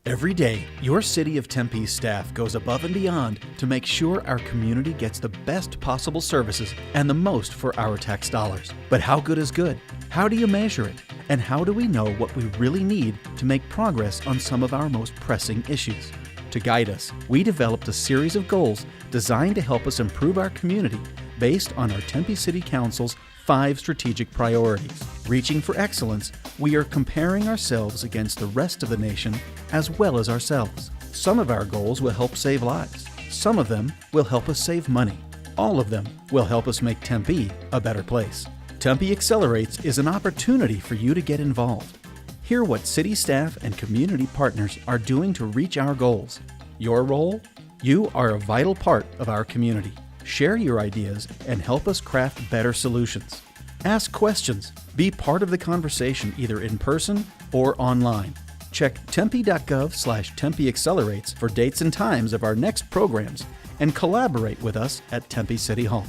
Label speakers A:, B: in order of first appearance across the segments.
A: Every day, your City of Tempe staff goes above and beyond to make sure our community gets the best possible services and the most for our tax dollars. But how good is good? How do you measure it? And how do we know what we really need to make progress on some of our most pressing issues? To guide us, we developed a series of goals designed to help us improve our community based on our Tempe City Council's 5 strategic priorities. Reaching for excellence, we are comparing ourselves against the rest of the nation as well as ourselves. Some of our goals will help save lives. Some of them will help us save money. All of them will help us make Tempe a better place. Tempe Accelerates is an opportunity for you to get involved. Hear what city staff and community partners are doing to reach our goals. Your role? You are a vital part of our community. Share your ideas and help us craft better solutions. Ask questions. Be part of the conversation either in person or online. Check tempe.gov/Tempe Accelerates for dates and times of our next programs and collaborate with us at Tempe City Hall.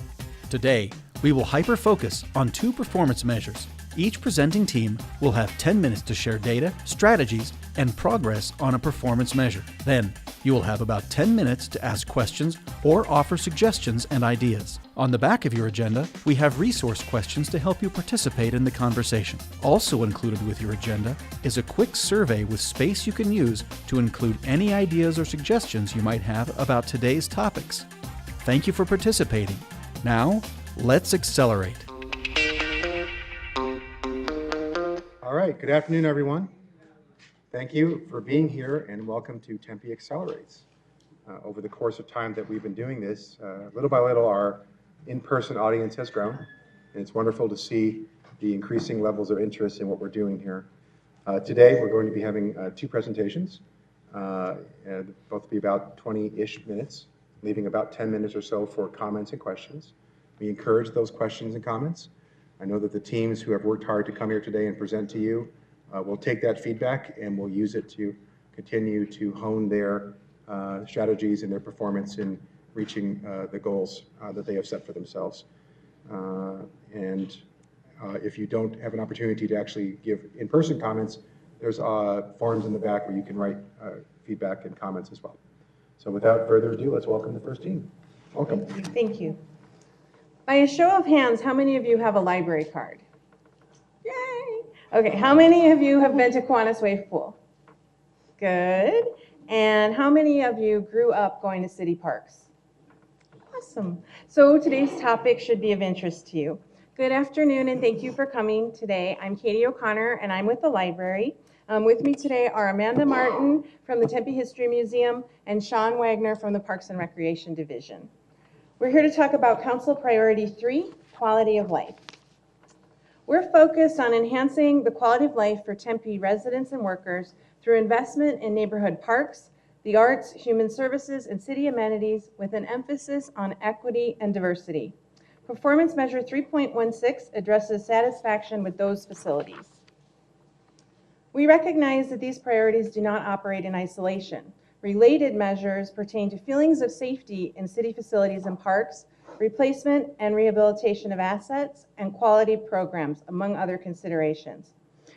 A: Today, we will hyper-focus on 2 performance measures. Each presenting team will have 10 minutes to share data, strategies, and progress on a performance measure. Then, you will have about 10 minutes to ask questions or offer suggestions and ideas. On the back of your agenda, we have resource questions to help you participate in the conversation. Also included with your agenda is a quick survey with space you can use to include any ideas or suggestions you might have about today's topics. Thank you for participating. Now, let's accelerate.
B: All right, good afternoon, everyone. Thank you for being here and welcome to Tempe Accelerates. Over the course of time that we've been doing this, little by little, our in-person audience has grown, and it's wonderful to see the increasing levels of interest in what we're doing here. Today, we're going to be having 2 presentations, and both be about 20-ish minutes, leaving about 10 minutes or so for comments and questions. We encourage those questions and comments. I know that the teams who have worked hard to come here today and present to you will take that feedback and will use it to continue to hone their strategies and their performance in reaching the goals that they have set for themselves. If you don't have an opportunity to actually give in-person comments, there's forms in the back where you can write feedback and comments as well. So without further ado, let's welcome the first team. Welcome.
C: Thank you. By a show of hands, how many of you have a library card? Yay! Okay, how many of you have been to Kiwanis Wave Pool? Good. And how many of you grew up going to city parks? Awesome. So today's topic should be of interest to you. Good afternoon, and thank you for coming today. I'm Katie O'Connor, and I'm with the library. With me today are Amanda Martin from the Tempe History Museum and Sean Wagner from the Parks and Recreation Division. We're here to talk about Council Priority 3, Quality of Life. We're focused on enhancing the quality of life for Tempe residents and workers through investment in neighborhood parks, the arts, human services, and city amenities with an emphasis on equity and diversity. Performance Measure 3.16 addresses satisfaction with those facilities. We recognize that these priorities do not operate in isolation. Related measures pertain to feelings of safety in city facilities and parks, replacement and rehabilitation of assets, and quality programs, among other considerations.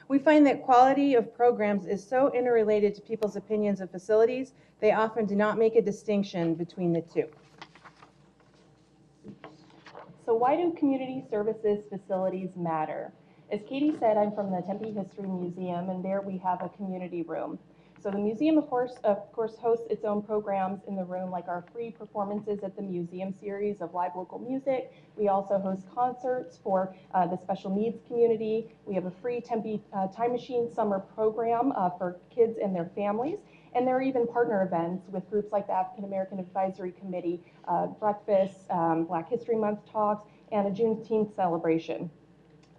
C: We find that quality of programs is so interrelated to people's opinions of facilities, they often do not make a distinction between the two.
D: So why do community services facilities matter? As Katie said, I'm from the Tempe History Museum, and there we have a community room. So the museum, of course, hosts its own programs in the room, like our free performances at the museum series of live local music. We also host concerts for the special needs community. We have a free Tempe Time Machine summer program for kids and their families. And there are even partner events with groups like the African American Advisory Committee, breakfasts, Black History Month talks, and a Juneteenth celebration.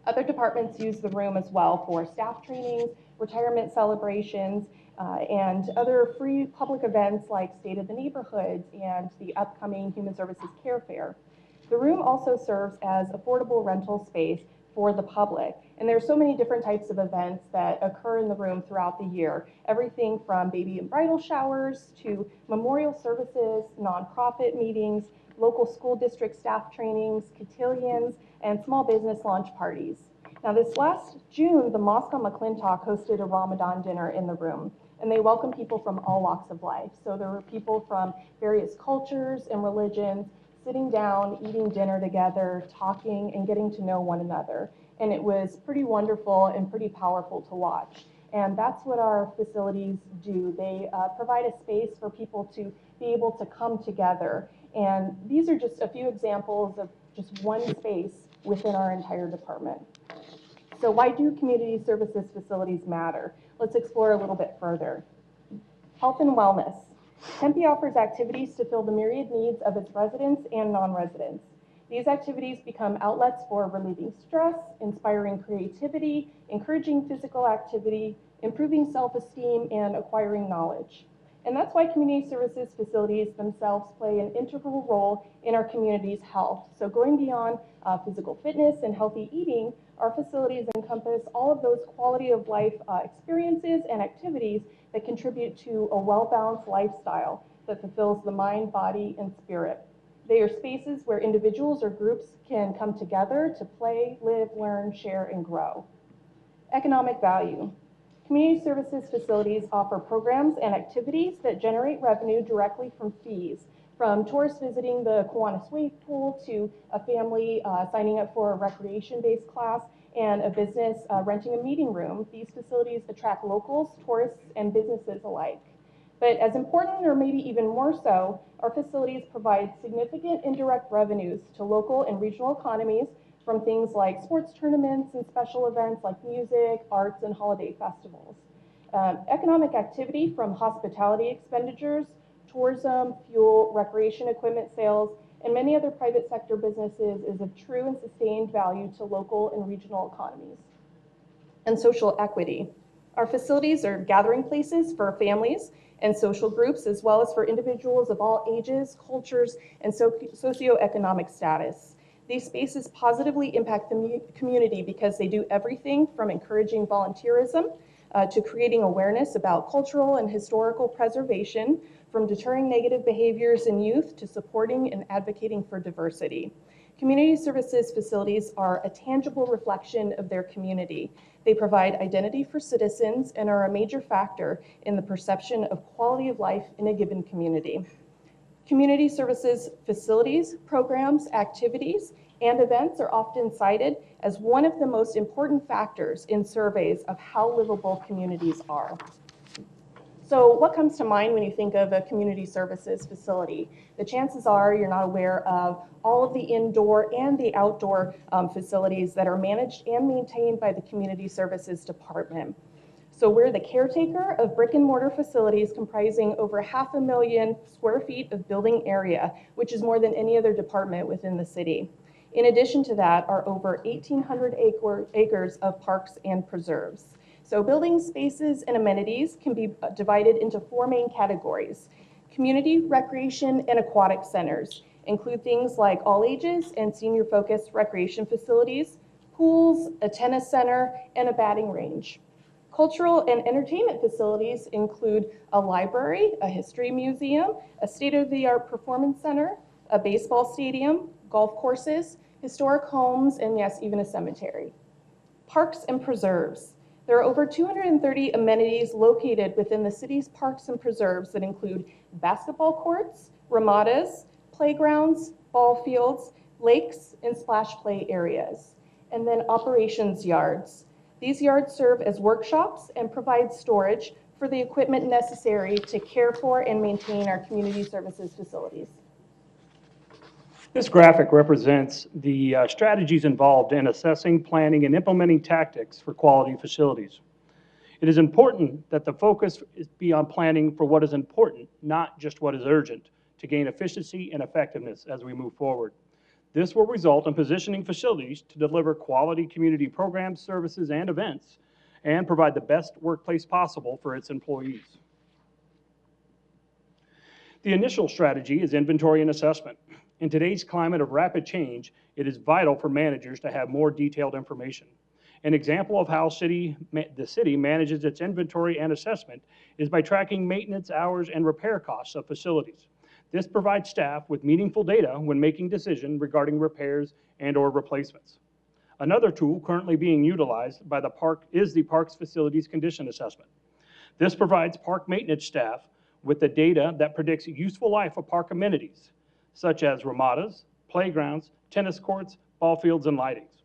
D: Other departments use the room as well for staff trainings, retirement celebrations, and other free public events like State of the Neighborhoods and the upcoming Human Services Care Fair. The room also serves as affordable rental space for the public. And there are so many different types of events that occur in the room throughout the year. Everything from baby and bridal showers to memorial services, nonprofit meetings, local school district staff trainings, cotillions, and small business launch parties. Now this last June, the Mosque on McClintock hosted a Ramadan dinner in the room, and they welcomed people from all walks of life. So there were people from various cultures and religions sitting down, eating dinner together, talking, and getting to know one another. And it was pretty wonderful and pretty powerful to watch. And that's what our facilities do. They provide a space for people to be able to come together. And these are just a few examples of just one space within our entire department. So why do community services facilities matter? Let's explore a little bit further. Health and wellness. Tempe offers activities to fill the myriad needs of its residents and non-residents. These activities become outlets for relieving stress, inspiring creativity, encouraging physical activity, improving self-esteem, and acquiring knowledge. And that's why community services facilities themselves play an integral role in our community's health. So going beyond physical fitness and healthy eating, our facilities encompass all of those quality of life experiences and activities that contribute to a well-balanced lifestyle that fulfills the mind, body, and spirit. They are spaces where individuals or groups can come together to play, live, learn, share, and grow. Economic value. Community services facilities offer programs and activities that generate revenue directly from fees, from tourists visiting the Kiwanis Wave Pool to a family signing up for a recreation-based class and a business renting a meeting room. These facilities attract locals, tourists, and businesses alike. But as important, or maybe even more so, our facilities provide significant indirect revenues to local and regional economies from things like sports tournaments and special events like music, arts, and holiday festivals. Economic activity from hospitality expenditures, tourism, fuel, recreation equipment sales, and many other private sector businesses is of true and sustained value to local and regional economies. And social equity. Our facilities are gathering places for families and social groups, as well as for individuals of all ages, cultures, and socioeconomic status. These spaces positively impact the community because they do everything from encouraging volunteerism to creating awareness about cultural and historical preservation, from deterring negative behaviors in youth to supporting and advocating for diversity. Community services facilities are a tangible reflection of their community. They provide identity for citizens and are a major factor in the perception of quality of life in a given community. Community services facilities, programs, activities, and events are often cited as one of the most important factors in surveys of how livable communities are. So what comes to mind when you think of a community services facility? The chances are you're not aware of all of the indoor and the outdoor facilities that are managed and maintained by the Community Services Department. So we're the caretaker of brick and mortar facilities comprising over 500,000 square feet of building area, which is more than any other department within the city. In addition to that are over 1,800 acres of parks and preserves. So building spaces and amenities can be divided into four main categories. Community, recreation, and aquatic centers include things like all ages and senior-focused recreation facilities, pools, a tennis center, and a batting range. Cultural and entertainment facilities include a library, a history museum, a state-of-the-art performance center, a baseball stadium, golf courses, historic homes, and yes, even a cemetery. Parks and preserves. There are over 230 amenities located within the city's parks and preserves that include basketball courts, ramadas, playgrounds, ball fields, lakes, and splash play areas. And then operations yards. These yards serve as workshops and provide storage for the equipment necessary to care for and maintain our community services facilities.
E: This graphic represents the strategies involved in assessing, planning, and implementing tactics for quality facilities. It is important that the focus be on planning for what is important, not just what is urgent, to gain efficiency and effectiveness as we move forward. This will result in positioning facilities to deliver quality community programs, services, and events, and provide the best workplace possible for its employees. The initial strategy is inventory and assessment. In today's climate of rapid change, it is vital for managers to have more detailed information. An example of how the city manages its inventory and assessment is by tracking maintenance hours and repair costs of facilities. This provides staff with meaningful data when making decisions regarding repairs and/or replacements. Another tool currently being utilized by the park is the Parks Facilities Condition Assessment. This provides park maintenance staff with the data that predicts useful life of park amenities, such as ramadas, playgrounds, tennis courts, ball fields, and lightings.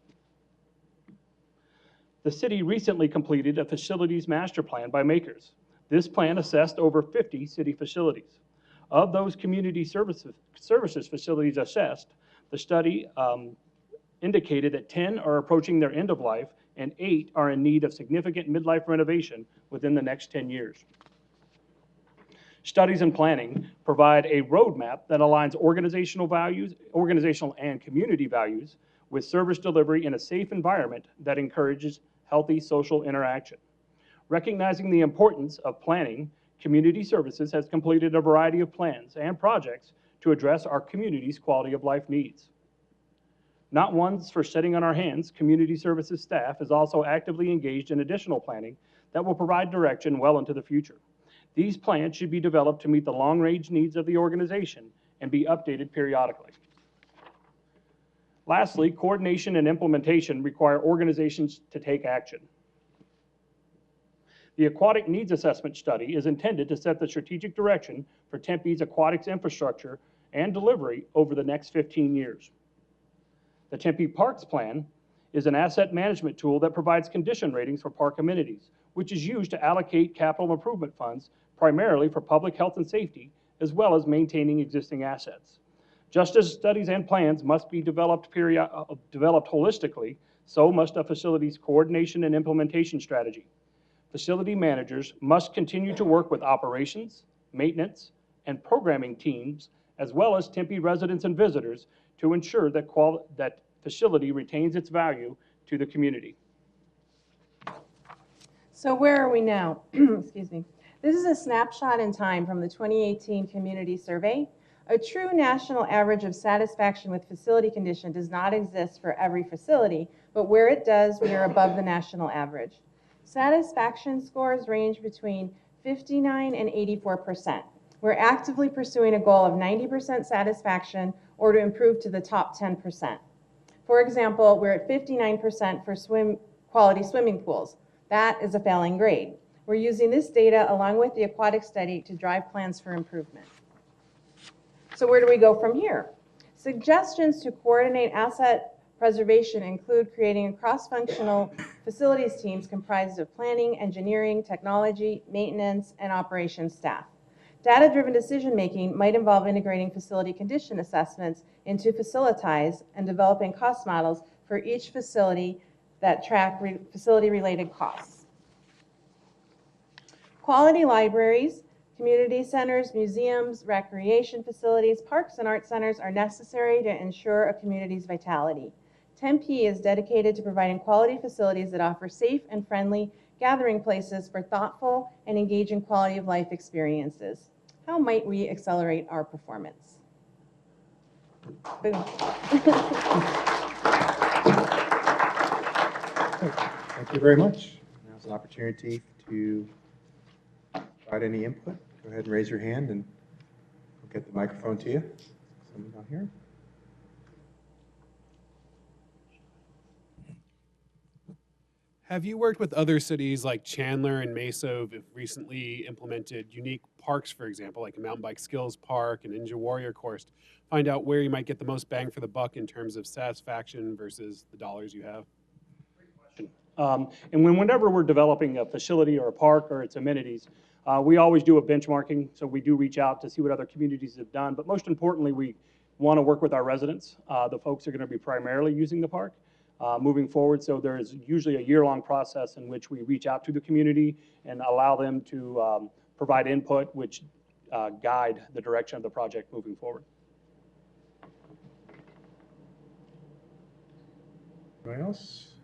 E: The city recently completed a facilities master plan by makers. This plan assessed over 50 city facilities. Of those community services facilities assessed, the study indicated that 10 are approaching their end of life and 8 are in need of significant midlife renovation within the next 10 years. Studies and planning provide a roadmap that aligns organizational and community values with service delivery in a safe environment that encourages healthy social interaction. Recognizing the importance of planning, Community Services has completed a variety of plans and projects to address our community's quality of life needs. Not ones for sitting on our hands, Community Services staff is also actively engaged in additional planning that will provide direction well into the future. These plans should be developed to meet the long-range needs of the organization and be updated periodically. Lastly, coordination and implementation require organizations to take action. The Aquatic Needs Assessment Study is intended to set the strategic direction for Tempe's aquatics infrastructure and delivery over the next 15 years. The Tempe Parks Plan is an asset management tool that provides condition ratings for park amenities, which is used to allocate capital improvement funds primarily for public health and safety, as well as maintaining existing assets. Just as studies and plans must be developed holistically, so must a facility's coordination and implementation strategy. Facility managers must continue to work with operations, maintenance, and programming teams, as well as Tempe residents and visitors, to ensure that facility retains its value to the community.
C: So where are we now? Excuse me. This is a snapshot in time from the 2018 Community Survey. A true national average of satisfaction with facility condition does not exist for every facility, but where it does, we are above the national average. Satisfaction scores range between 59 and 84%. We're actively pursuing a goal of 90% satisfaction or to improve to the top 10%. For example, we're at 59% for quality swimming pools. That is a failing grade. We're using this data along with the aquatic study to drive plans for improvement. So where do we go from here? Suggestions to coordinate asset preservation include creating a cross-functional facilities teams comprised of planning, engineering, technology, maintenance, and operations staff. Data-driven decision-making might involve integrating facility condition assessments into Facilitize and developing cost models for each facility that track facility-related costs. Quality libraries, community centers, museums, recreation facilities, parks, and art centers are necessary to ensure a community's vitality. Tempe is dedicated to providing quality facilities that offer safe and friendly gathering places for thoughtful and engaging quality of life experiences. How might we accelerate our performance? Boom.
B: Thank you very much. Now's an opportunity to provide any input. Go ahead and raise your hand and we'll get the microphone to you. Someone down here.
F: Have you worked with other cities like Chandler and Mesa who've recently implemented unique parks, for example, like a mountain bike skills park and Ninja Warrior course, to find out where you might get the most bang for the buck in terms of satisfaction versus the dollars you have?
E: And whenever we're developing a facility or a park or its amenities, we always do a benchmarking. So we do reach out to see what other communities have done. But most importantly, we want to work with our residents, the folks who are going to be primarily using the park. Moving forward, so there is usually a year-long process in which we reach out to the community and allow them to provide input which guide the direction of the project moving forward.
B: Anyone else?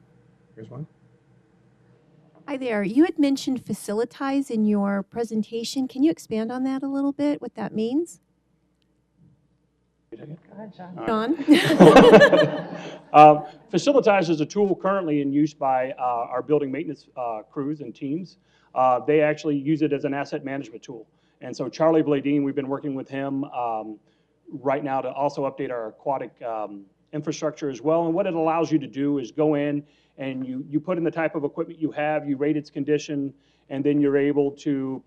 B: Here's one.
G: Hi there. You had mentioned Facilitize in your presentation. Can you expand on that a little bit, what that means?
C: Go ahead, John.
G: John?
E: Facilitize is a tool currently in use by our building maintenance crews and teams. They actually use it as an asset management tool. And so Charlie Bladine, we've been working with him right now to also update our aquatic infrastructure as well. And what it allows you to do is go in and you put in the type of equipment you have, you rate its condition, and then you're able to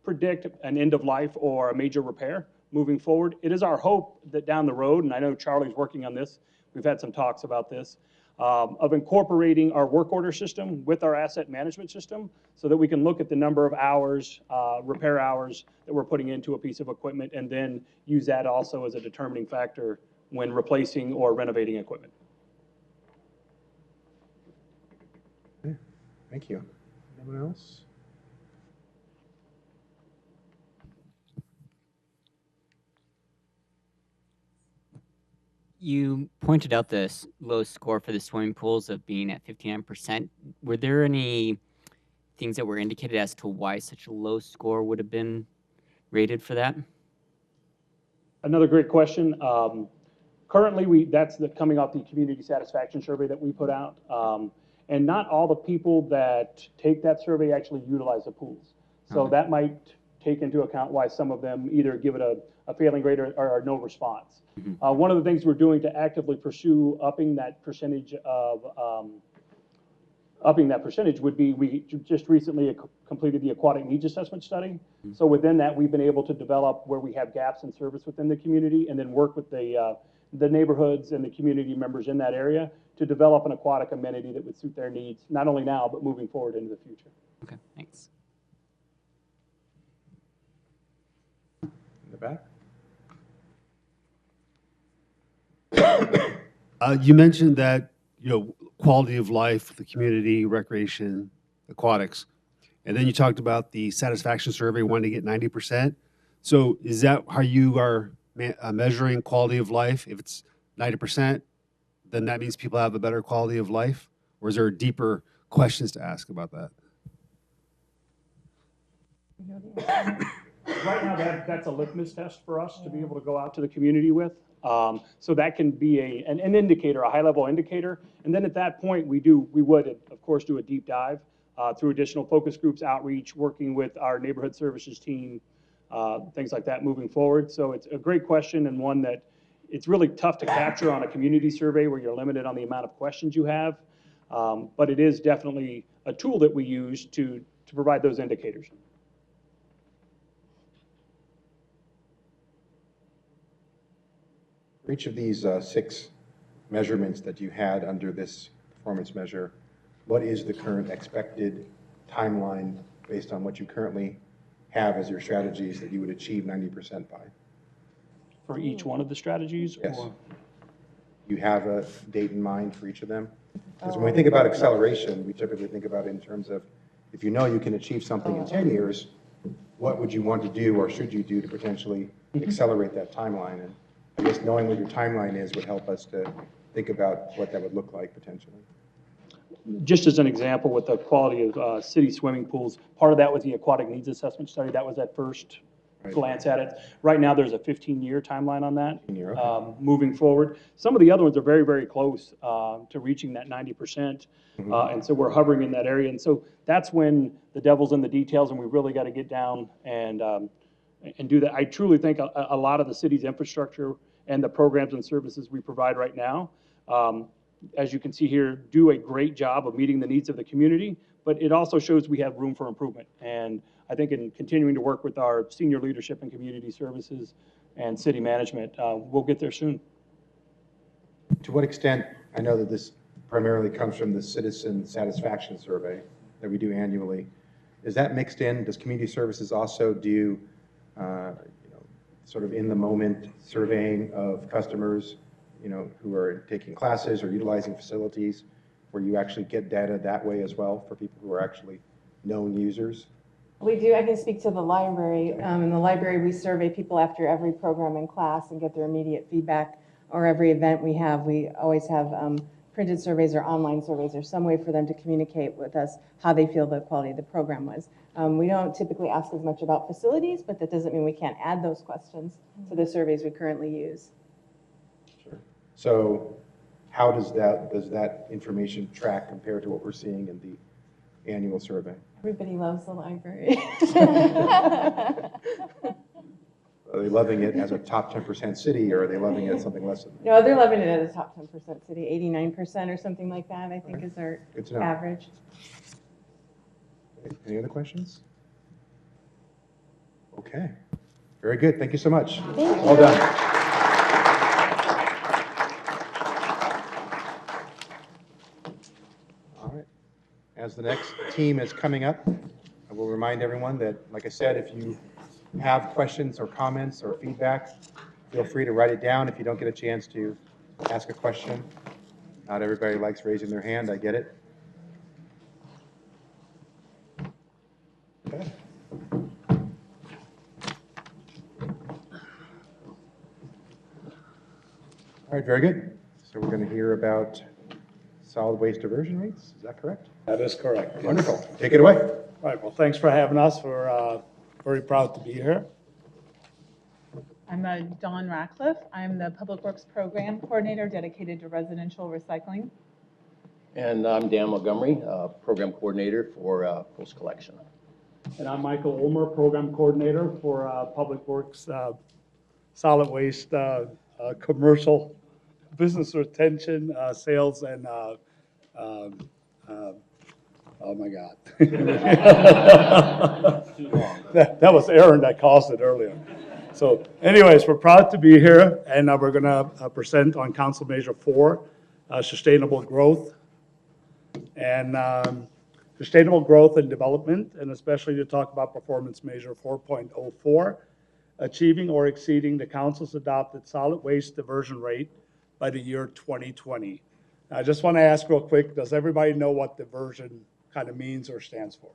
E: predict an end of life or a major repair moving forward. It is our hope that down the road, and I know Charlie's working on this, we've had some talks about this, of incorporating our work order system with our asset management system so that we can look at the number of hours, repair hours that we're putting into a piece of equipment, and then use that also as a determining factor when replacing or renovating equipment.
B: Thank you. Anyone else?
H: You pointed out this low score for the swimming pools of being at 59%. Were there any things that were indicated as to why such a low score would have been rated for that?
E: Another great question. Currently, that's coming off the community satisfaction survey that we put out. And not all the people that take that survey actually utilize the pools. So that might take into account why some of them either give it a failing grade or no response. One of the things we're doing to actively pursue upping that percentage would be, we just recently completed the aquatic needs assessment study. So within that, we've been able to develop where we have gaps in service within the community, and then work with the neighborhoods and the community members in that area to develop an aquatic amenity that would suit their needs, not only now, but moving forward into the future.
H: Okay, thanks.
B: In the back?
I: You mentioned that, quality of life, the community, recreation, aquatics, and then you talked about the satisfaction survey wanting to get 90%. So is that how you are measuring quality of life? If it's 90%, then that means people have a better quality of life? Or is there deeper questions to ask about that?
E: Right now, that's a litmus test for us to be able to go out to the community with. So that can be an indicator, a high-level indicator. And then at that point, we would, of course, do a deep dive through additional focus groups, outreach, working with our neighborhood services team, things like that moving forward. So it's a great question, and one that it's really tough to capture on a community survey where you're limited on the amount of questions you have. But it is definitely a tool that we use to provide those indicators.
B: For each of these 6 measurements that you had under this performance measure, what is the current expected timeline based on what you currently have as your strategies that you would achieve 90% by?
E: For each one of the strategies?
B: Yes.
E: Or?
B: You have a date in mind for each of them? Because when we think about acceleration, we typically think about it in terms of, if you know you can achieve something in 10 years, what would you want to do or should you do to potentially accelerate that timeline? And I guess knowing what your timeline is would help us to think about what that would look like potentially.
E: Just as an example, with the quality of city swimming pools, part of that was the aquatic needs assessment study. That was that first glance at it. Right now, there's a 15-year timeline on that.
B: Okay.
E: Moving forward. Some of the other ones are very, very close to reaching that 90%. And so we're hovering in that area. And so that's when the devil's in the details, and we really got to get down and do that. I truly think a lot of the city's infrastructure and the programs and services we provide right now, as you can see here, do a great job of meeting the needs of the community, but it also shows we have room for improvement. And I think in continuing to work with our senior leadership and community services and city management, we'll get there soon.
B: To what extent, I know that this primarily comes from the citizen satisfaction survey that we do annually. Is that mixed in? Does community services also do sort of in the moment surveying of customers, who are taking classes or utilizing facilities, where you actually get data that way as well for people who are actually known users?
C: We do. I can speak to the library. In the library, we survey people after every program in class and get their immediate feedback, or every event we have. We always have printed surveys or online surveys, or some way for them to communicate with us how they feel the quality of the program was. We don't typically ask as much about facilities, but that doesn't mean we can't add those questions to the surveys we currently use.
B: Sure. So how does that information track compared to what we're seeing in the annual survey?
C: Everybody loves the library.
B: Are they loving it as a top 10% city, or are they loving it as something less than that?
C: No, they're loving it at a top 10% city, 89% or something like that, I think is our
B: Good to know.
C: average.
B: Any other questions? Okay, very good. Thank you so much. Well done. All right. As the next team is coming up, I will remind everyone that, like I said, if you have questions or comments or feedback, feel free to write it down if you don't get a chance to ask a question. Not everybody likes raising their hand, I get it. Okay. All right, very good. So we're going to hear about solid waste diversion rates. Is that correct?
J: That is correct. Yes.
B: Wonderful. Take it away.
J: All right, well, thanks for having us. We're very proud to be here.
K: I'm Dawn Ratcliffe. I'm the Public Works Program Coordinator dedicated to residential recycling.
L: And I'm Dan Montgomery, Program Coordinator for Post Collection.
E: And I'm Michael Ulmer, Program Coordinator for Public Works Solid Waste Commercial Business Retention, Sales, and oh my God. that was Aaron that caused it earlier. So anyways, we're proud to be here, and we're going to present on Council Measure 4, Sustainable Growth. And sustainable growth and development, and especially to talk about Performance Measure 4.04, achieving or exceeding the Council's adopted solid waste diversion rate by the year 2020. I just want to ask real quick, does everybody know what diversion kind of means or stands for?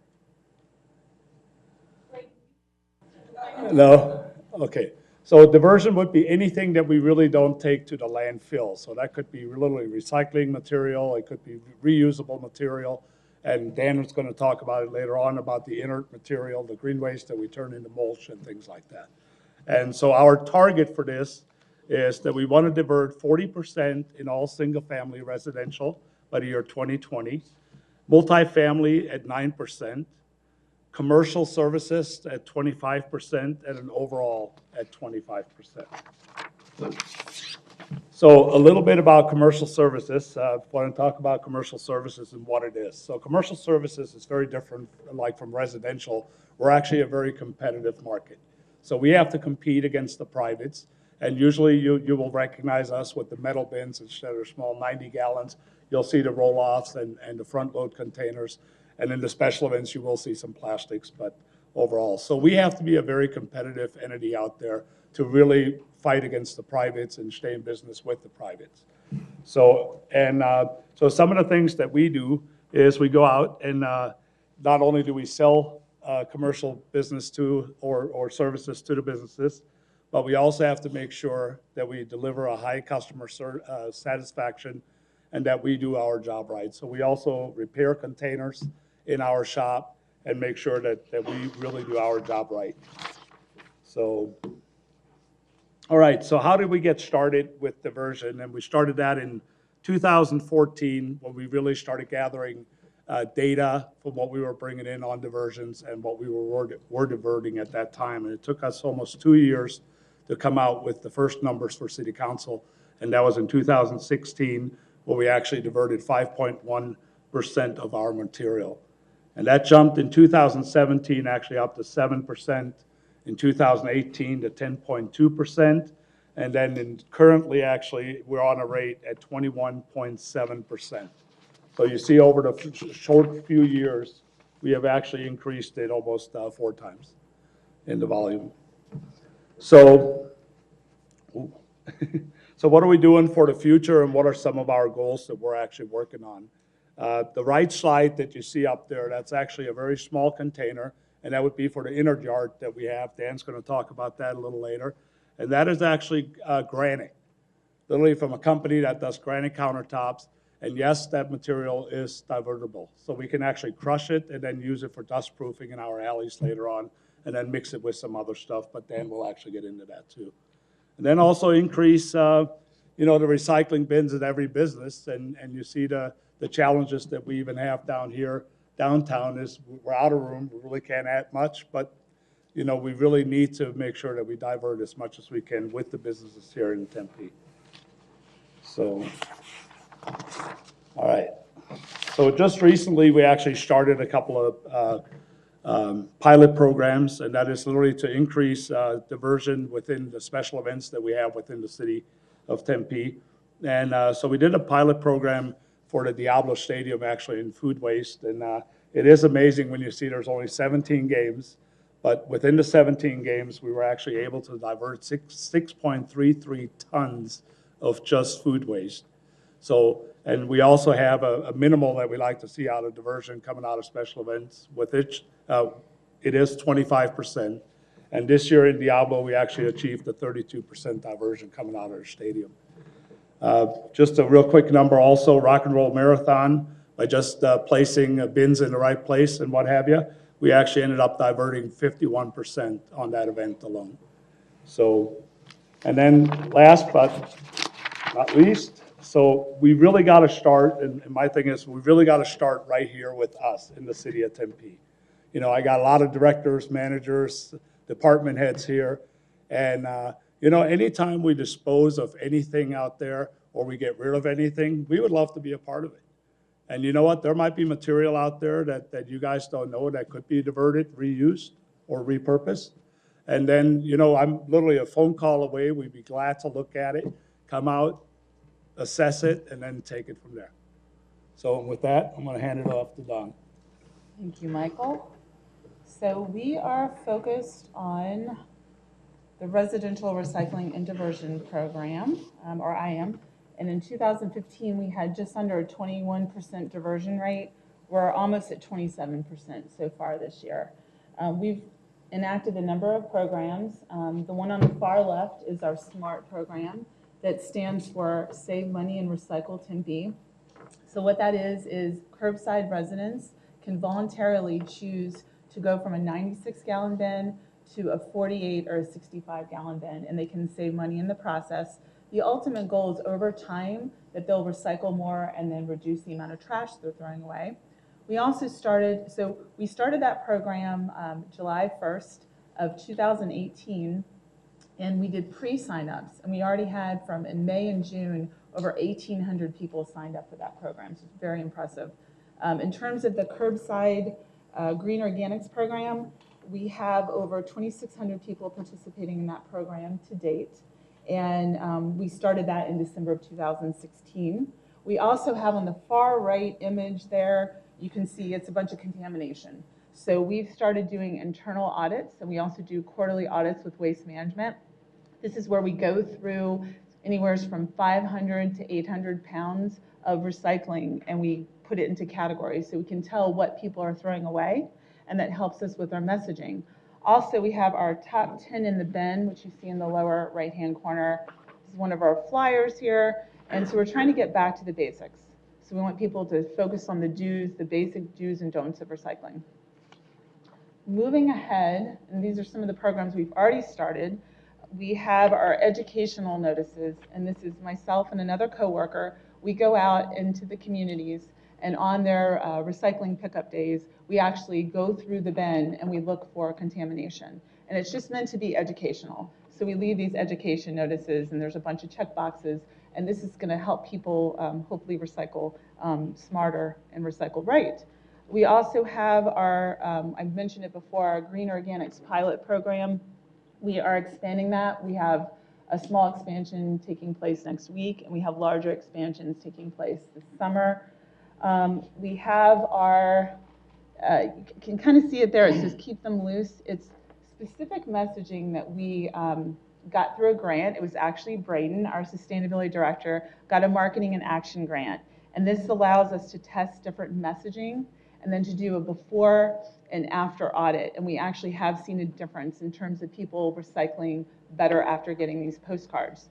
E: No? Okay. So diversion would be anything that we really don't take to the landfill. So that could be literally recycling material, it could be reusable material, and Dan was going to talk about it later on about the inert material, the green waste that we turn into mulch and things like that. And so our target for this is that we want to divert 40% in all single-family residential by the year 2020, multifamily at 9%, commercial services at 25%, and an overall at 25%. So a little bit about commercial services. I want to talk about commercial services and what it is. So commercial services is very different, like from residential. We're actually a very competitive market. So we have to compete against the privates, and usually you will recognize us with the metal bins instead of small 90 gallons. You'll see the roll-offs and the front load containers. And in the special events, you will see some plastics, but overall. So we have to be a very competitive entity out there to really fight against the privates and stay in business with the privates. So, so some of the things that we do is we go out and not only do we sell commercial business to or services to the businesses, but we also have to make sure that we deliver a high customer satisfaction and that we do our job right. So we also repair containers in our shop and make sure that we really do our job right. So, all right, so how did we get started with diversion? And we started that in 2014 when we really started gathering data from what we were bringing in on diversions and what we were diverting at that time. And it took us almost 2 years to come out with the first numbers for City Council. And that was in 2016, where we actually diverted 5.1% of our material. And that jumped in 2017 actually up to 7%, in 2018 to 10.2%, and then currently actually we're on a rate at 21.7%. So you see over the short few years, we have actually increased it almost 4 times in the volume. So, so what are we doing for the future, and what are some of our goals that we're actually working on? The right slide that you see up there, that's actually a very small container, and that would be for the inner yard that we have. Dan's going to talk about that a little later. And that is actually granite, literally from a company that does granite countertops. And yes, that material is divertible. So we can actually crush it and then use it for dust proofing in our alleys later on, and then mix it with some other stuff, but Dan will actually get into that too. And then also increase, the recycling bins at every business, and you see the challenges that we even have down here
J: downtown is we're out of room, we really can't add much, but, you know, we really need to make sure that we divert as much as we can with the businesses here in Tempe. So, all right. So just recently, we actually started a couple of pilot programs, and that is literally to increase diversion within the special events that we have within the city of Tempe. And so we did a pilot program for the Diablo Stadium, actually, in food waste. And it is amazing when you see there's only 17 games, but within the 17 games, we were actually able to divert 6.33 tons of just food waste. So, and we also have a minimal that we like to see out of diversion coming out of special events. With it is 25%. And this year in Diablo, we actually achieved a 32% diversion coming out of our stadium. Just a real quick number also, Rock and Roll Marathon, by just placing bins in the right place and what have you, we actually ended up diverting 51% on that event alone. So, and then last but not least, so we really got to start, and my thing is, we really got to start right here with us in the city of Tempe. You know, I got a lot of directors, managers, department heads here, and you know, anytime we dispose of anything out there or we get rid of anything, we would love to be a part of it. And you know what? There might be material out there that you guys don't know that could be diverted, reused, or repurposed. And then, you know, I'm literally a phone call away. We'd be glad to look at it, come out, assess it, and then take it from there. So with that, I'm going to hand it off to Don.
K: Thank you, Michael. So we are focused on the residential recycling and diversion program, or IAM. And in 2015, we had just under a 21% diversion rate. We're almost at 27% so far this year. We've enacted a number of programs. The one on the far left is our SMART program that stands for Save Money and Recycle Tempe. So what that is curbside residents can voluntarily choose to go from a 96-gallon bin to a 48 or a 65-gallon bin, and they can save money in the process. The ultimate goal is over time that they'll recycle more and then reduce the amount of trash they're throwing away. We also started that program July 1st of 2018, and we did pre-signups, and we already had in May and June over 1,800 people signed up for that program, so it's very impressive. In terms of the curbside green organics program, we have over 2,600 people participating in that program to date. And we started that in December of 2016. We also have on the far right image there, you can see it's a bunch of contamination. So we've started doing internal audits, and we also do quarterly audits with waste management. This is where we go through anywhere from 500 to 800 pounds of recycling, and we put it into categories so we can tell what people are throwing away, and that helps us with our messaging. Also, we have our top 10 in the bin, which you see in the lower right-hand corner. This is one of our flyers here. And so we're trying to get back to the basics. So we want people to focus on the basic do's and don'ts of recycling. Moving ahead, and these are some of the programs we've already started, we have our educational notices, and this is myself and another coworker. We go out into the communities, and on their recycling pickup days, we actually go through the bin and we look for contamination. And it's just meant to be educational. So we leave these education notices, and there's a bunch of check boxes, and this is going to help people hopefully recycle smarter and recycle right. We also have our, I've mentioned it before, our Green Organics pilot program. We are expanding that. We have a small expansion taking place next week, and we have larger expansions taking place this summer. We have our, you can kind of see it there, it says keep them loose. It's specific messaging that we got through a grant. It was actually Braden, our sustainability director, got a marketing and action grant. And this allows us to test different messaging and then to do a before and after audit. And we actually have seen a difference in terms of people recycling better after getting these postcards.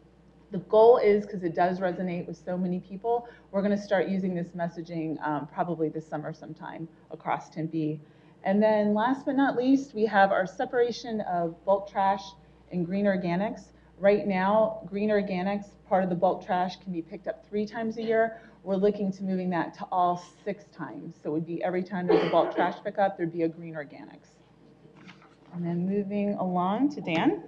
K: The goal is, because it does resonate with so many people, we're going to start using this messaging probably this summer sometime across Tempe. And then last but not least, we have our separation of bulk trash and green organics. Right now, green organics, part of the bulk trash, can be picked up 3 times a year. we're looking to moving that to all 6 times. So it would be every time there's a bulk trash pickup, there'd be a green organics. And then moving along to Dan.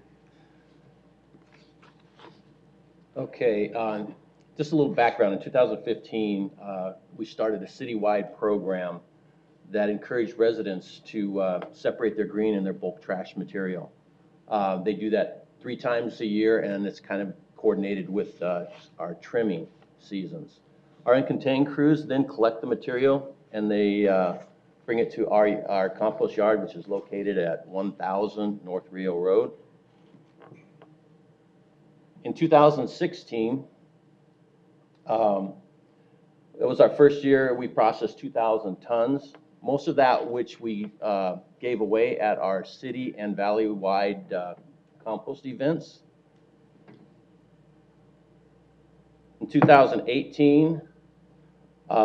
L: Okay, just a little background. In 2015, we started a citywide program that encouraged residents to separate their green and their bulk trash material. They do that 3 times a year, and it's kind of coordinated with our trimming seasons. Our uncontained crews then collect the material, and they bring it to our compost yard, which is located at 1000 North Rio Road. In 2016, it was our first year. We processed 2,000 tons, most of that which we gave away at our city and valley-wide compost events. In 2018,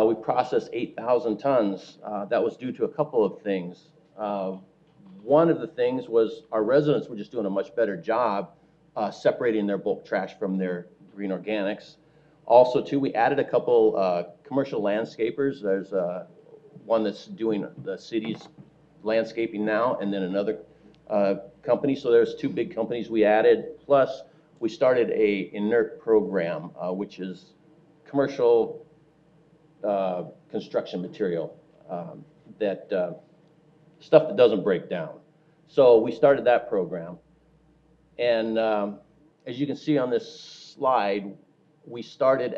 L: we processed 8,000 tons. That was due to a couple of things. One of the things was our residents were just doing a much better job separating their bulk trash from their green organics. Also, too, we added a couple commercial landscapers. There's one that's doing the city's landscaping now, and then another company. So there's 2 big companies we added. Plus, we started a inert program, which is commercial construction material, stuff that doesn't break down. So we started that program. And as you can see on this slide, we started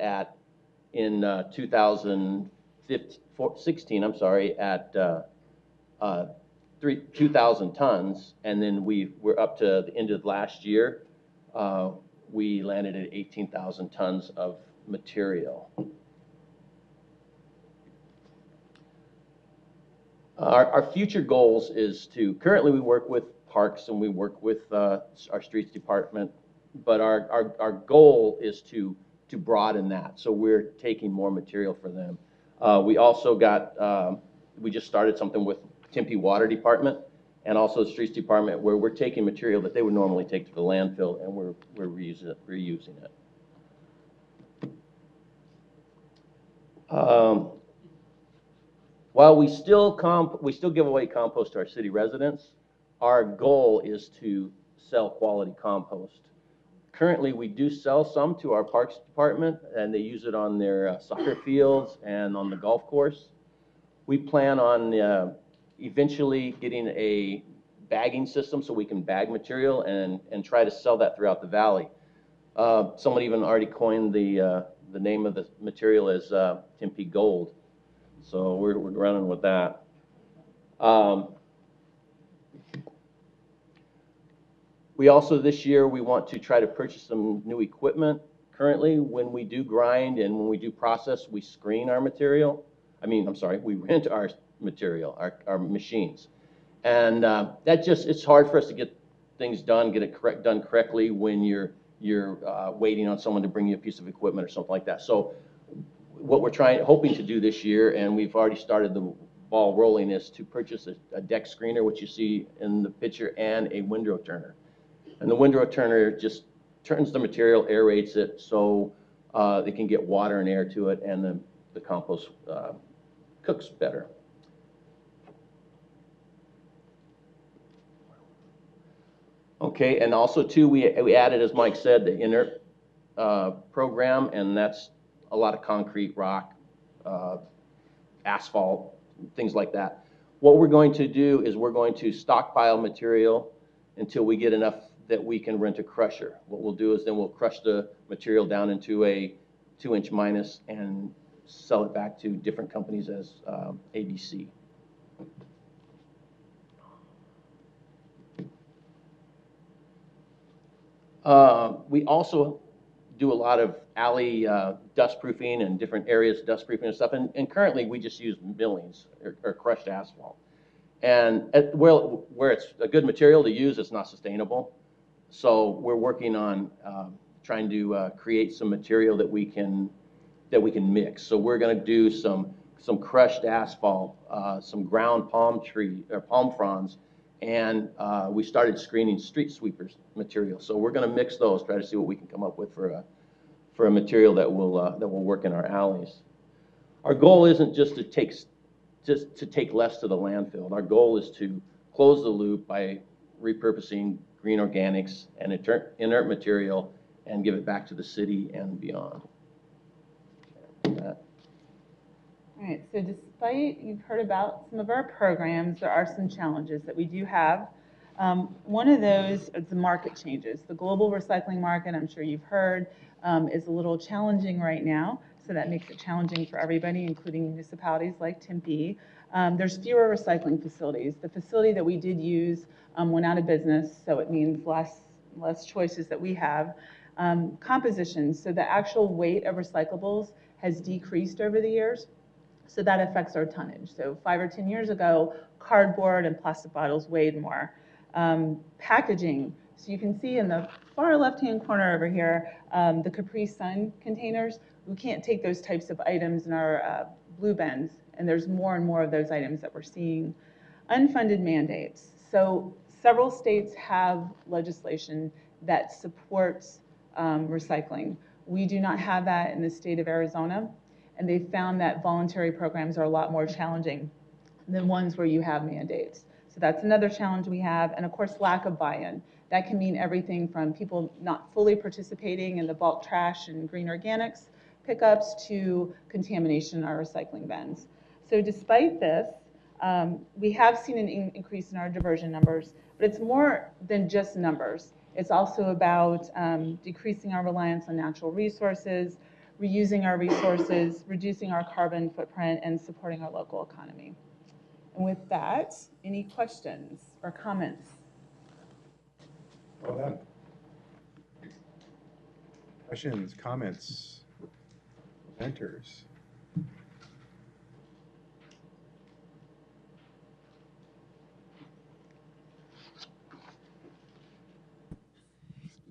L: in 2016, at 2,000 tons, and then we're up to the end of last year. We landed at 18,000 tons of material. Our future goals is to, currently we work with parks and we work with our streets department, but our goal is to broaden that. So we're taking more material for them. We also we just started something with Tempe Water Department and also the Streets Department, where we're taking material that they would normally take to the landfill, and we're reusing it. While we still give away compost to our city residents, our goal is to sell quality compost. Currently, we do sell some to our Parks Department, and they use it on their soccer fields and on the golf course. We plan on eventually getting a bagging system so we can bag material and try to sell that throughout the valley. Someone even already coined the name of the material as Tempe Gold. So we're running with that. We also, this year, we want to try to purchase some new equipment. Currently, when we do grind and when we do process, we screen our material. We rent our material, our machines. And it's hard for us to get things done, get it done correctly when you're waiting on someone to bring you a piece of equipment or something like that. So what we're hoping to do this year, and we've already started the ball rolling, is to purchase a deck screener, which you see in the picture, and a windrow turner. And the windrow turner just turns the material, aerates it, so it can get water and air to it, and the compost cooks better. Okay, and also too, we added, as Mike said, the inert program, and that's a lot of concrete, rock, asphalt, things like that. What we're going to do is we're going to stockpile material until we get enough that we can rent a crusher. What we'll do is then we'll crush the material down into a 2-inch minus and sell it back to different companies as ABC. We also do a lot of alley dust proofing and different areas dust proofing and stuff. And currently we just use millings or crushed asphalt. And where it's a good material to use, it's not sustainable. So we're working on trying to create some material that we can mix. So we're going to do some crushed asphalt, some ground palm fronds, and we started screening street sweepers material. So we're going to mix those, try to see what we can come up with for a material that will work in our alleys. Our goal isn't just to take less to the landfill. Our goal is to close the loop by repurposing green organics and inert material and give it back to the city and beyond.
K: All right, so despite you've heard about some of our programs, there are some challenges that we do have. One of those is the market changes. The global recycling market, I'm sure you've heard, is a little challenging right now. So that makes it challenging for everybody, including municipalities like Tempe. There's fewer recycling facilities. The facility that we did use went out of business, so it means less choices that we have. Composition, so the actual weight of recyclables has decreased over the years. So that affects our tonnage. So 5 or 10 years ago, cardboard and plastic bottles weighed more. Packaging, so you can see in the far left-hand corner over here, the Capri Sun containers. We can't take those types of items in our blue bins, and there's more and more of those items that we're seeing. Unfunded mandates. So several states have legislation that supports recycling. We do not have that in the state of Arizona. And they found that voluntary programs are a lot more challenging than ones where you have mandates. So that's another challenge we have. And of course, lack of buy-in. That can mean everything from people not fully participating in the bulk trash and green organics pickups to contamination in our recycling bins. So despite this, we have seen an increase in our diversion numbers, but it's more than just numbers. It's also about decreasing our reliance on natural resources, reusing our resources, reducing our carbon footprint, and supporting our local economy. And with that, any questions or comments?
B: Well done. Questions, comments, presenters?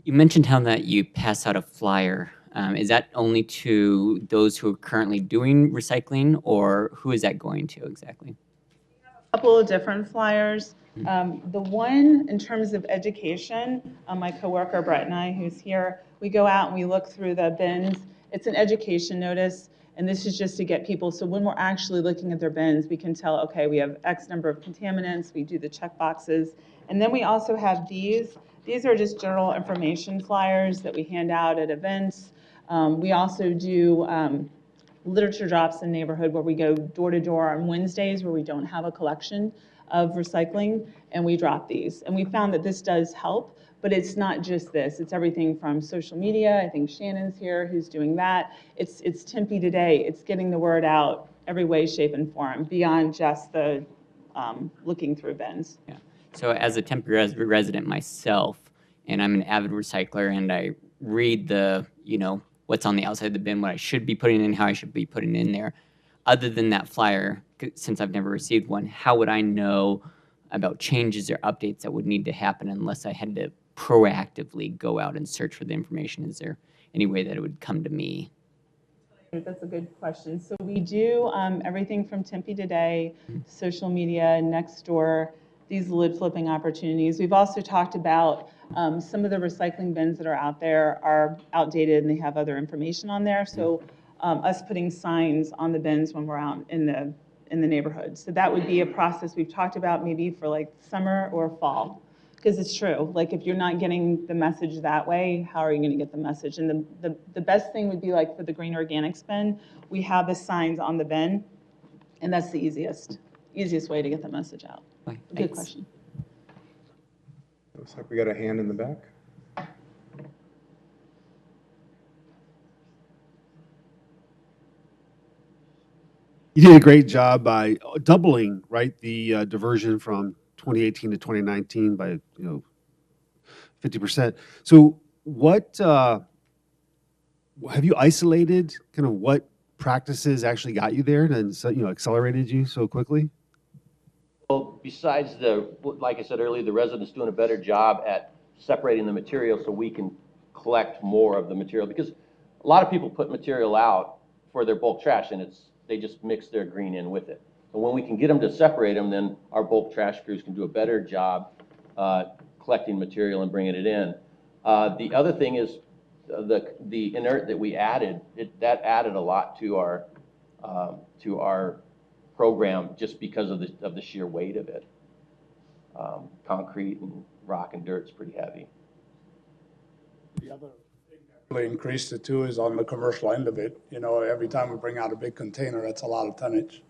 H: You mentioned how that you pass out a flyer. Is that only to those who are currently doing recycling, or who is that going to exactly?
K: A couple of different flyers. The one in terms of education, my coworker Brett and I, who's here, we go out and we look through the bins. It's an education notice, and this is just to get people, so when we're actually looking at their bins, we can tell, okay, we have X number of contaminants, we do the check boxes. And then we also have these. These are just general information flyers that we hand out at events. We also do literature drops in the neighborhood where we go door to door on Wednesdays where we don't have a collection of recycling, and we drop these. And we found that this does help, but it's not just this. It's everything from social media. I think Shannon's here who's doing that. It's Tempe Today. It's getting the word out every way, shape, and form beyond just the looking through bins.
H: Yeah. So as a Tempe resident myself, and I'm an avid recycler, and I read the, what's on the outside of the bin, what I should be putting in, how I should be putting in there. Other than that flyer, since I've never received one, how would I know about changes or updates that would need to happen unless I had to proactively go out and search for the information? Is there any way that it would come to me?
K: That's a good question. So we do everything from Tempe Today, social media, next door, these lid flipping opportunities. We've also talked about some of the recycling bins that are out there are outdated and they have other information on there. So us putting signs on the bins when we're out in the neighborhood. So that would be a process we've talked about maybe for like summer or fall. Because it's true, like if you're not getting the message that way, how are you going to get the message? And the best thing would be like for the green organics bin, we have the signs on the bin, and that's the easiest way to get the message out.
H: Okay,
K: Good question.
B: Looks like we got a hand in the back.
I: You did a great job by doubling, right, the diversion from 2018 to 2019 by 50%. So what have you isolated kind of what practices actually got you there and accelerated you so quickly?
L: Well, besides like I said earlier, the residents doing a better job at separating the material so we can collect more of the material, because a lot of people put material out for their bulk trash and they just mix their green in with it. So when we can get them to separate them, then our bulk trash crews can do a better job collecting material and bringing it in. The other thing is the inert that we added, that added a lot to our to our program just because of the sheer weight of it. Concrete and rock and dirt's pretty heavy.
J: The other thing that really increased it too is on the commercial end of it. You know, every time we bring out a big container, that's a lot of tonnage.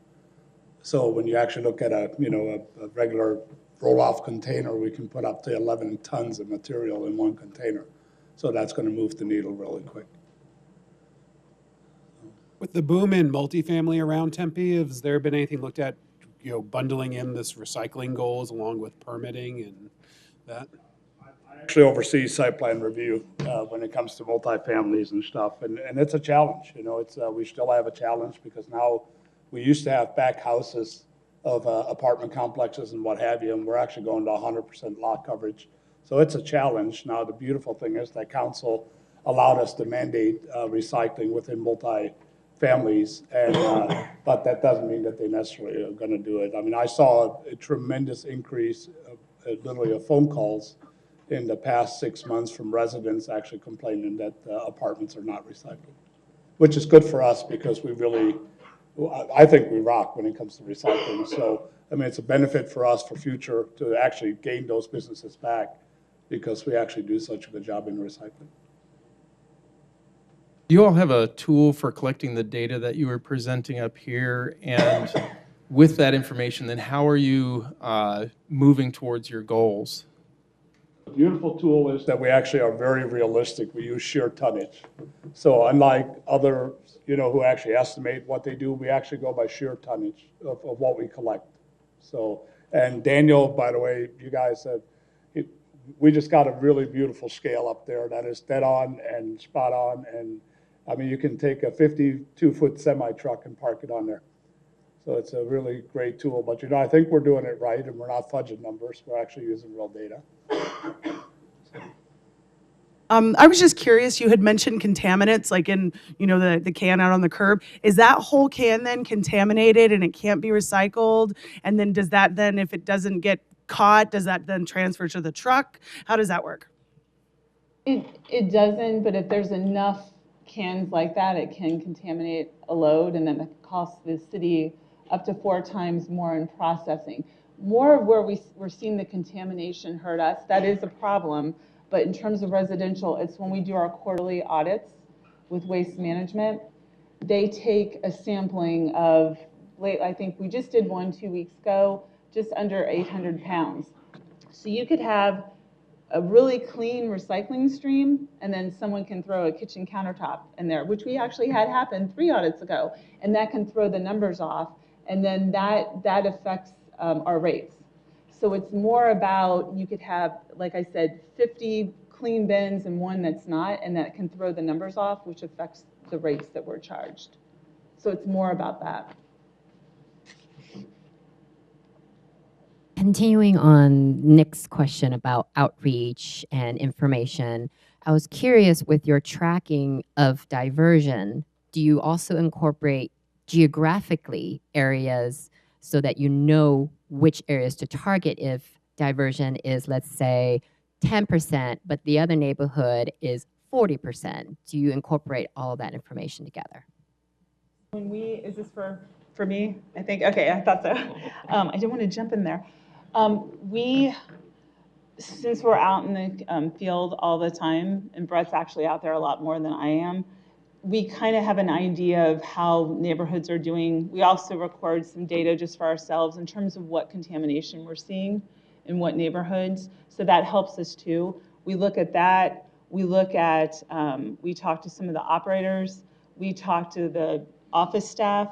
J: So when you actually look at a regular roll-off container, we can put up to 11 tons of material in one container. So that's going to move the needle really quick.
F: With the boom in multifamily around Tempe, has there been anything looked at, bundling in this recycling goals along with permitting and that?
J: I actually oversee site plan review when it comes to multifamilies and stuff, and it's a challenge. We still have a challenge because now we used to have back houses of apartment complexes and what have you, and we're actually going to 100% lot coverage. So it's a challenge. Now, the beautiful thing is that council allowed us to mandate recycling within multi-families, but that doesn't mean that they necessarily are going to do it. I mean, I saw a tremendous increase, literally of phone calls in the past 6 months from residents actually complaining that apartments are not recycled, which is good for us because I think we rock when it comes to recycling. So, I mean, it's a benefit for us for future to actually gain those businesses back because we actually do such a good job in recycling.
M: Do you all have a tool for collecting the data that you were presenting up here? And with that information, then how are you moving towards your goals?
J: The beautiful tool is that we actually are very realistic. We use sheer tonnage. So unlike others, who actually estimate what they do, we actually go by sheer tonnage of what we collect. So, and Daniel, by the way, you guys have, we just got a really beautiful scale up there that is dead on and spot on. And I mean, you can take a 52-foot semi truck and park it on there. So it's a really great tool. But, I think we're doing it right and we're not fudging numbers. We're actually using real data.
N: I was just curious, you had mentioned contaminants, like in, the can out on the curb. Is that whole can then contaminated and it can't be recycled? And then does that then, if it doesn't get caught, does that then transfer to the truck? How does that work?
K: It doesn't, but if there's enough cans like that, it can contaminate a load, and then it costs the city up to 4 times more in processing. More of where we're seeing the contamination hurt us, that is a problem. But in terms of residential, it's when we do our quarterly audits with waste management, they take a sampling of, I think we just did one 2 weeks ago, just under 800 pounds. So you could have a really clean recycling stream, and then someone can throw a kitchen countertop in there, which we actually had happen 3 audits ago, and that can throw the numbers off, and then that affects our rates. So it's more about, you could have, like I said, 50 clean bins and one that's not, and that can throw the numbers off, which affects the rates that we're charged. So it's more about that.
O: Continuing on Nick's question about outreach and information, I was curious with your tracking of diversion, do you also incorporate geographically areas so that you know which areas to target if diversion is, let's say, 10%, but the other neighborhood is 40%? Do you incorporate all of that information together?
K: Is this for me? I think, okay, I thought so. I didn't want to jump in there. Since we're out in the field all the time, and Brett's actually out there a lot more than I am, we kind of have an idea of how neighborhoods are doing. We also record some data just for ourselves in terms of what contamination we're seeing in what neighborhoods. So that helps us too. We look at that. We look at, we talk to some of the operators. We talk to the office staff,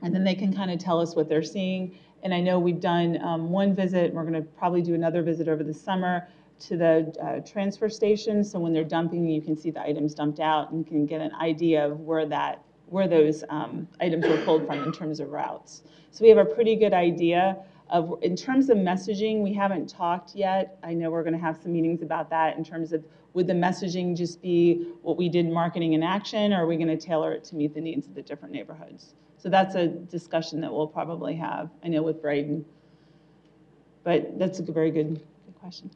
K: and then they can kind of tell us what they're seeing. And I know we've done one visit. We're going to probably do another visit over the summer to the transfer station. So when they're dumping, you can see the items dumped out and can get an idea of where those items were pulled from in terms of routes. So we have a pretty good idea of, in terms of messaging, we haven't talked yet. I know we're going to have some meetings about that in terms of, would the messaging just be what we did marketing in action, or are we going to tailor it to meet the needs of the different neighborhoods? So that's a discussion that we'll probably have, I know, with Braden. But that's a very good question.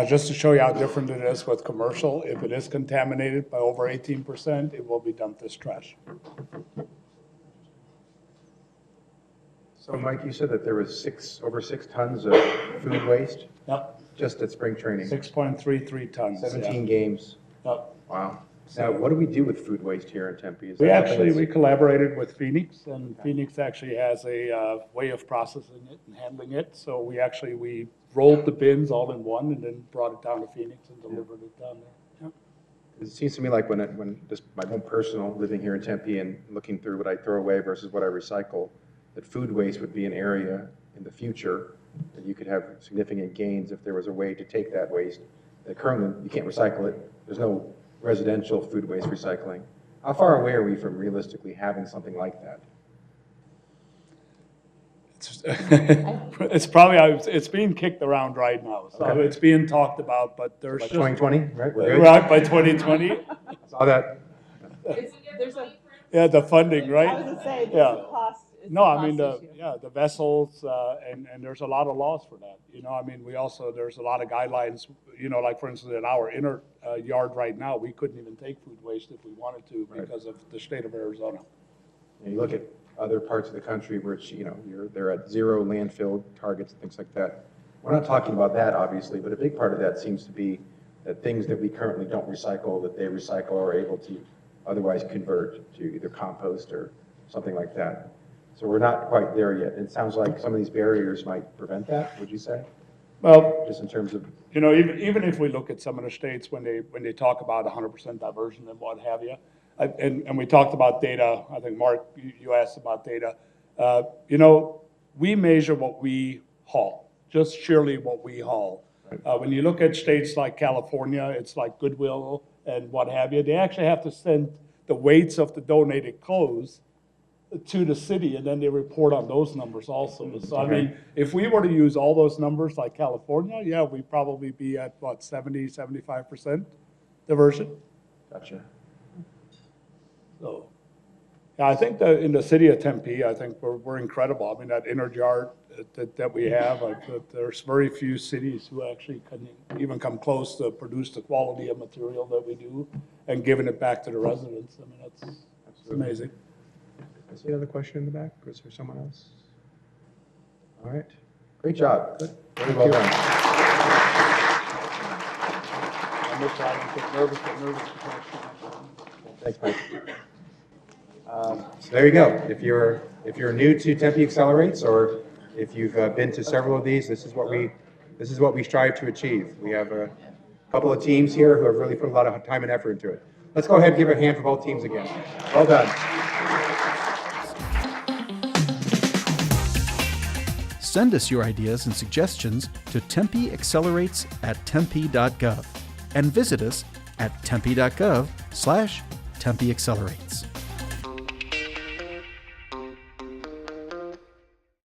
J: Just to show you how different it is with commercial, if it is contaminated by over 18%, it will be dumped as trash.
B: So Mike, you said that there was over 6 tons of food waste
J: Yep,
B: just at spring training,
J: 6.33 tons. yeah.
B: 17 games.
J: Yep.
B: Wow. Now, what do we do with food waste here in Tempe? Is
J: We
B: that something
J: we
B: that's-
J: collaborated with Phoenix, and Phoenix actually has a way of processing it and handling it. So we rolled the bins all in one and then brought it down to Phoenix and delivered it down there. Yep.
B: It seems to me like when just my own personal living here in Tempe and looking through what I throw away versus what I recycle, that food waste would be an area in the future that you could have significant gains if there was a way to take that waste. That currently you can't recycle it. There's no residential food waste recycling. How far away are we from realistically having something like that?
J: It's probably, it's being kicked around right now. So
B: Okay.
J: it's being talked about, but there's
B: By
J: just.
B: 2020, right? We're good?
J: Right, by 2020.
B: Saw that.
K: There's a,
J: Yeah, the funding, right?
K: I was gonna say, there's
J: Yeah.
K: a cost. it's
J: No,
K: a
J: I mean,
K: cost issue.
J: the vessels, and there's a lot of laws for that. You know, I mean, there's a lot of guidelines, like for instance, in our inner yard right now, we couldn't even take food waste if we wanted to
B: Right.
J: because of the state of Arizona.
B: You look at other parts of the country where it's, they're at 0 landfill targets and things like that. We're not talking about that, obviously, but a big part of that seems to be that things that we currently don't recycle, that they recycle or are able to otherwise convert to either compost or something like that. So we're not quite there yet. It sounds like some of these barriers might prevent that, would you say?
J: Well,
B: Just in terms of,
J: even if we look at some of the states when they talk about 100% diversion and what have you, and we talked about data. I think Mark, you asked about data. We measure what we haul, just surely what we haul. When you look at states like California, it's like Goodwill and what have you. They actually have to send the weights of the donated clothes to the city, and then they report on those numbers also. So, I mean, if we were to use all those numbers like California, yeah, we'd probably be at, 75% diversion.
B: gotcha.
J: So, yeah, I think that in the city of Tempe, I think we're incredible. I mean, that inner yard that we have, there's very few cities who actually can even come close to produce the quality of material that we do and giving it back to the residents. I mean, that's amazing.
B: I see another question in the back. Was there someone else? All right. Great job. Good. Very well done.
J: I'm just trying to get nervous,
B: Thanks, Mike. So there you go. If you're new to Tempe Accelerates, or if you've been to several of these, this is what we strive to achieve. We have a couple of teams here who have really put a lot of time and effort into it. Let's go ahead and give a hand for both teams again. Well done.
A: Send us your ideas and suggestions to tempeaccelerates@tempe.gov and visit us at tempe.gov/tempeaccelerates.